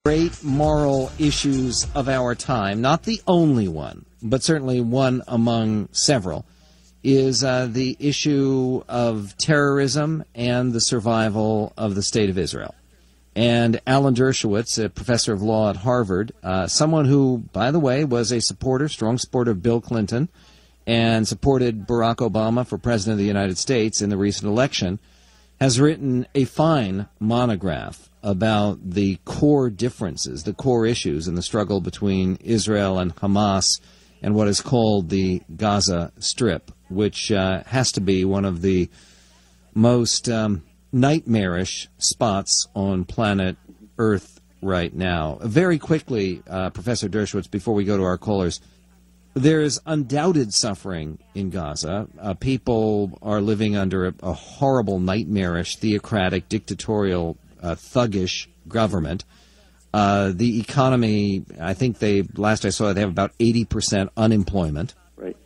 Great moral issues of our time, not the only one, but certainly one among several, is the issue of terrorism and the survival of the State of Israel. And Alan Dershowitz, a professor of law at Harvard, someone who, by the way, was a strong supporter of Bill Clinton and supported Barack Obama for president of the United States in the recent election, has written a fine monograph about the core differences, the core issues in the struggle between Israel and Hamas and what is called the Gaza Strip, which has to be one of the most nightmarish spots on planet Earth right now. Very quickly, Professor Dershowitz, before we go to our callers, there is undoubted suffering in Gaza. People are living under a horrible, nightmarish, theocratic, dictatorial, thuggish government. The economy, I think last I saw, they have about 80% unemployment. Right.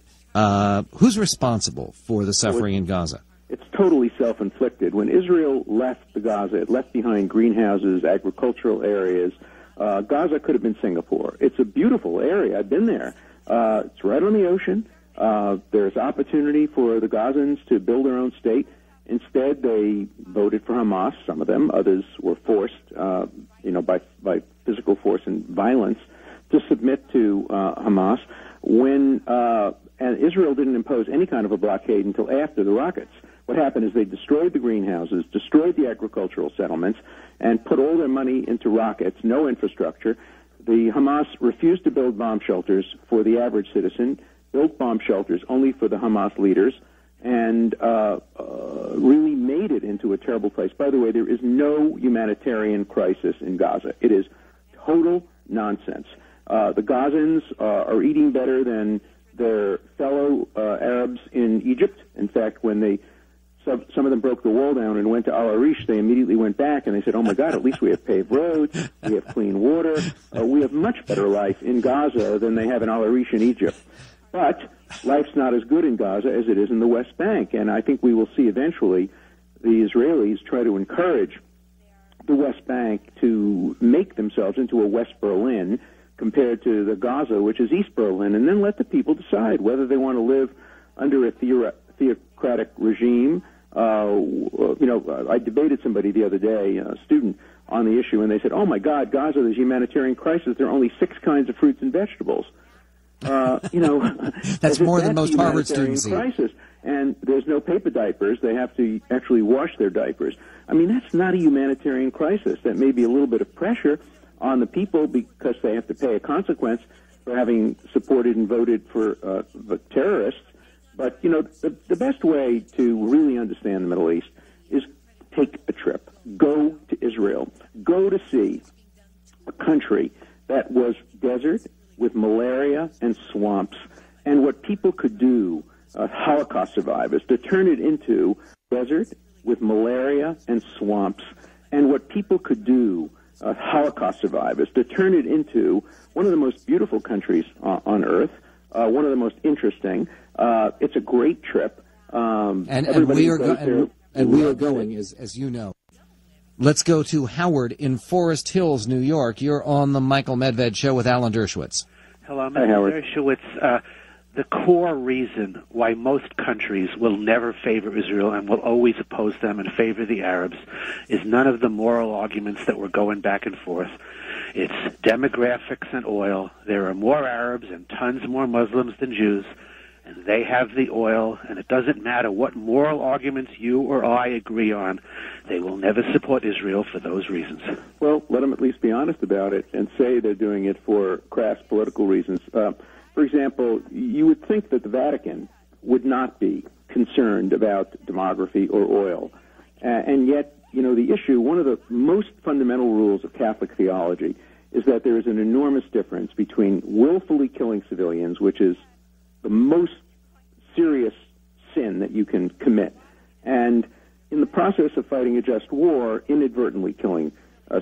Who's responsible for the suffering in Gaza? It's totally self-inflicted. When Israel left the Gaza, it left behind greenhouses, agricultural areas. Gaza could have been Singapore. It's a beautiful area. I've been there. It's right on the ocean. There's opportunity for the Gazans to build their own state. Instead, they voted for Hamas. Some of them, others were forced, by physical force and violence, to submit to Hamas. And Israel didn't impose any kind of a blockade until after the rockets. What happened is they destroyed the greenhouses, destroyed the agricultural settlements, and put all their money into rockets, no infrastructure. The Hamas refused to build bomb shelters for the average citizen, built bomb shelters only for the Hamas leaders, and really made it into a terrible place. By the way, there is no humanitarian crisis in Gaza. It is total nonsense. The Gazans are eating better than their fellow Arabs in Egypt. In fact, when some of them broke the wall down and went to Al Arish, they immediately went back and they said, oh my God, at least we have paved roads, we have clean water, we have much better life in Gaza than they have in Al Arish in Egypt. But life's not as good in Gaza as it is in the West Bank, and I think we will see eventually the Israelis try to encourage the West Bank to make themselves into a West Berlin compared to the Gaza, which is East Berlin, and then let the people decide whether they want to live under a theocratic regime. I debated somebody the other day, a student, on the issue, and they said, oh my God, Gaza, there's a humanitarian crisis. There are only 6 kinds of fruits and vegetables. That's more than most Harvard students crisis. And there's no paper diapers. They have to actually wash their diapers. I mean, that's not a humanitarian crisis. That may be a little bit of pressure on the people because they have to pay a consequence for having supported and voted for the terrorists. But, the best way to really understand the Middle East is take a trip. Go to Israel. Go to see a country that was desert with malaria and swamps, and what people could do, Holocaust survivors, to turn it into desert with malaria and swamps, and what people could do, Holocaust survivors, to turn it into one of the most beautiful countries on earth, one of the most interesting. It's a great trip. And we are going, as you know. Let's go to Howard in Forest Hills, New York. You're on the Michael Medved Show with Alan Dershowitz. Hello, Mr. Dershowitz. The core reason why most countries will never favor Israel and will always oppose them and favor the Arabs is none of the moral arguments that we're going back and forth. It's demographics and oil. There are more Arabs and tons more Muslims than Jews, and they have the oil, and it doesn't matter what moral arguments you or I agree on. They will never support Israel for those reasons. Well, let them at least be honest about it and say they're doing it for crass political reasons. For example, you would think that the Vatican would not be concerned about demography or oil. And yet, the issue, one of the most fundamental rules of Catholic theology is that there is an enormous difference between willfully killing civilians, which is the most serious sin that you can commit, and in the process of fighting a just war, inadvertently killing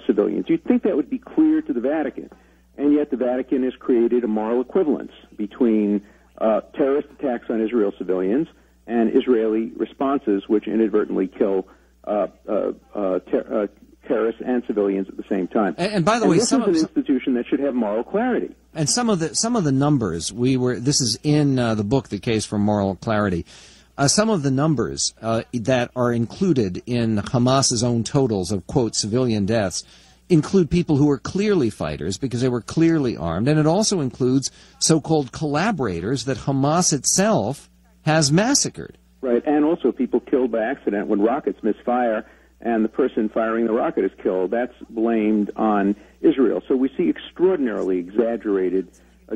civilians. You'd think that would be clear to the Vatican, and yet the Vatican has created a moral equivalence between terrorist attacks on Israel civilians and Israeli responses which inadvertently kill terrorists and civilians at the same time. And by the way, this is an institution that should have moral clarity. And some of the numbers this is in the book, The Case for Moral Clarity. Some of the numbers that are included in Hamas's own totals of, quote, civilian deaths include people who are clearly fighters because they were clearly armed, and it also includes so-called collaborators that Hamas itself has massacred. Right, and also people killed by accident when rockets misfire and the person firing the rocket is killed. That's blamed on Israel. So we see extraordinarily exaggerated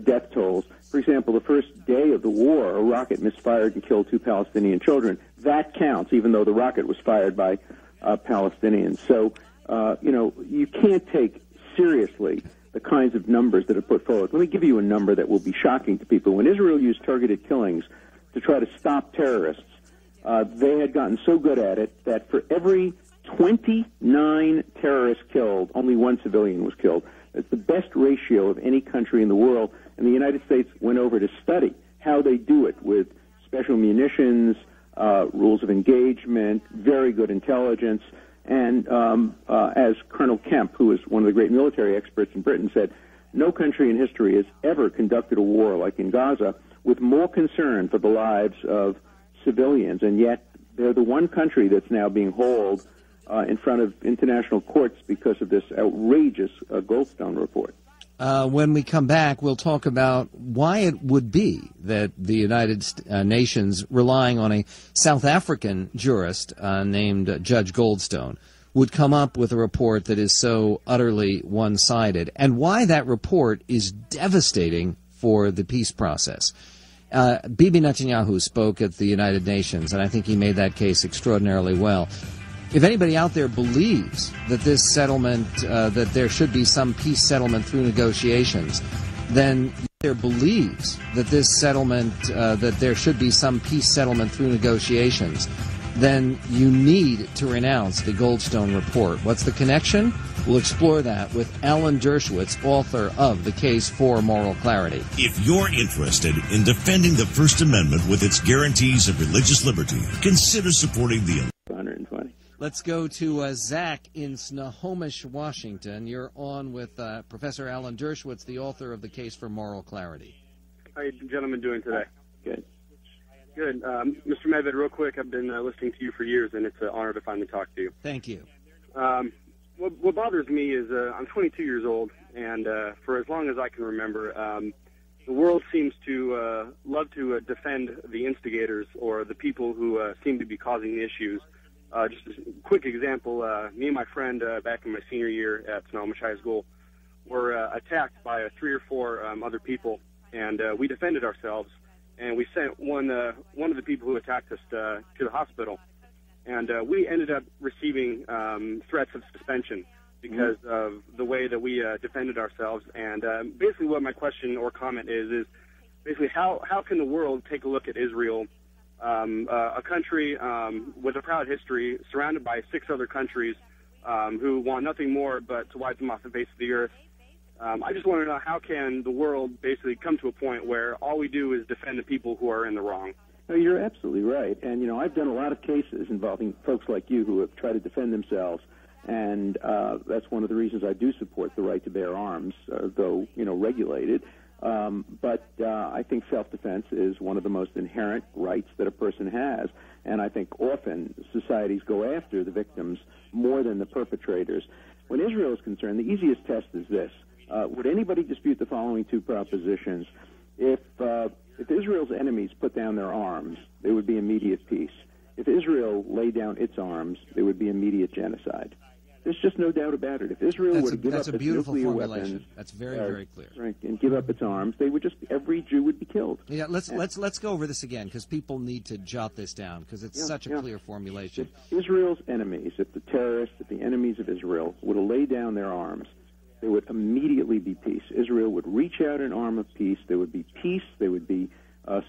death tolls. For example, the first day of the war, a rocket misfired and killed 2 Palestinian children. That counts, even though the rocket was fired by Palestinians. So, you can't take seriously the kinds of numbers that are put forward. Let me give you a number that will be shocking to people. When Israel used targeted killings to try to stop terrorists, they had gotten so good at it that for every 29 terrorists killed, only 1 civilian was killed. It's the best ratio of any country in the world, and the United States went over to study how they do it with special munitions, rules of engagement, very good intelligence, and as Colonel Kemp, who is one of the great military experts in Britain, said, no country in history has ever conducted a war like in Gaza with more concern for the lives of civilians, and yet they're the one country that's now being hauled in front of international courts because of this outrageous Goldstone report. When we come back, we'll talk about why it would be that the United Nations, relying on a South African jurist named Judge Goldstone, would come up with a report that is so utterly one-sided, and why that report is devastating for the peace process. Bibi Netanyahu spoke at the United Nations, and I think he made that case extraordinarily well. If anybody out there believes that this settlement, that there should be some peace settlement through negotiations, then there believes that this settlement, that there should be some peace settlement through negotiations, then you need to renounce the Goldstone report. What's the connection? We'll explore that with Alan Dershowitz, author of The Case for Moral Clarity. If you're interested in defending the First Amendment with its guarantees of religious liberty, consider supporting the 120. Let's go to Zach in Snohomish, Washington. You're on with Professor Alan Dershowitz, the author of The Case for Moral Clarity. How are you gentlemen doing today? Good. Good. Mr. Medved, real quick, I've been listening to you for years, and it's an honor to finally talk to you. Thank you. What bothers me is I'm 22 years old, and for as long as I can remember, the world seems to love to defend the instigators or the people who seem to be causing the issues. Just a quick example, me and my friend back in my senior year at Snohomish High School were attacked by 3 or 4 other people, and we defended ourselves, and we sent one of the people who attacked us to the hospital. And we ended up receiving threats of suspension because of the way that we defended ourselves. And basically what my question or comment is basically how can the world take a look at Israel, a country with a proud history, surrounded by 6 other countries who want nothing more but to wipe them off the face of the earth. I just want to know, how can the world basically come to a point where all we do is defend the people who are in the wrong? No, you're absolutely right. And, I've done a lot of cases involving folks like you who have tried to defend themselves, and that's one of the reasons I do support the right to bear arms, though, regulated. But I think self-defense is one of the most inherent rights that a person has, and I think often societies go after the victims more than the perpetrators. When Israel is concerned, the easiest test is this. Would anybody dispute the following 2 propositions? If Israel's enemies put down their arms, there would be immediate peace. If Israel laid down its arms, there would be immediate genocide. There's just no doubt about it. If Israel were to give up its nuclear weapons, that's very, very clear. Right, and give up its arms, every Jew would be killed. Yeah, let's go over this again, because people need to jot this down, because it's such a clear formulation. If Israel's enemies, if the terrorists, if the enemies of Israel were to lay down their arms, there would immediately be peace. Israel would reach out an arm of peace. There would be peace. There would be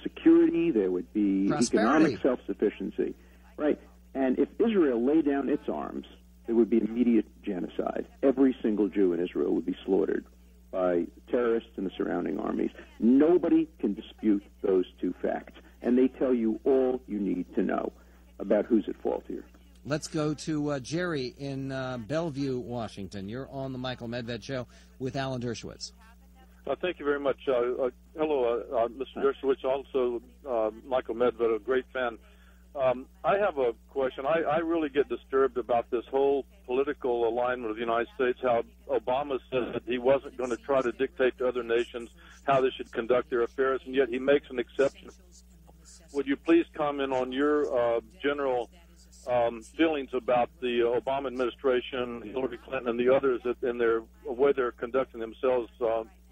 security. There would be economic self-sufficiency. Right. And if Israel laid down its arms, there would be immediate genocide. Every single Jew in Israel would be slaughtered by terrorists and the surrounding armies. Nobody can dispute those 2 facts, and they tell you all you need to know about who's at fault here. Let's go to Jerry in Bellevue, Washington. You're on the Michael Medved Show with Alan Dershowitz. Thank you very much. Hello, Mr. Dershowitz, also Michael Medved, a great fan. I have a question. I really get disturbed about this whole political alignment of the United States, how Obama says that he wasn't going to try to dictate to other nations how they should conduct their affairs, and yet he makes an exception. Would you please comment on your general feelings about the Obama administration, Hillary Clinton, and the others in their way they're conducting themselves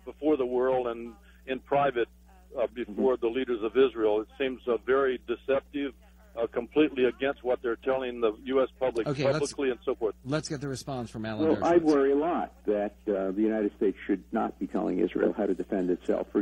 before the world and in private before the leaders of Israel? It seems very deceptive, completely against what they're telling the U.S. public publicly and so forth. Let's get the response from Alan Dershowitz. Well, I worry a lot that the United States should not be telling Israel how to defend itself. For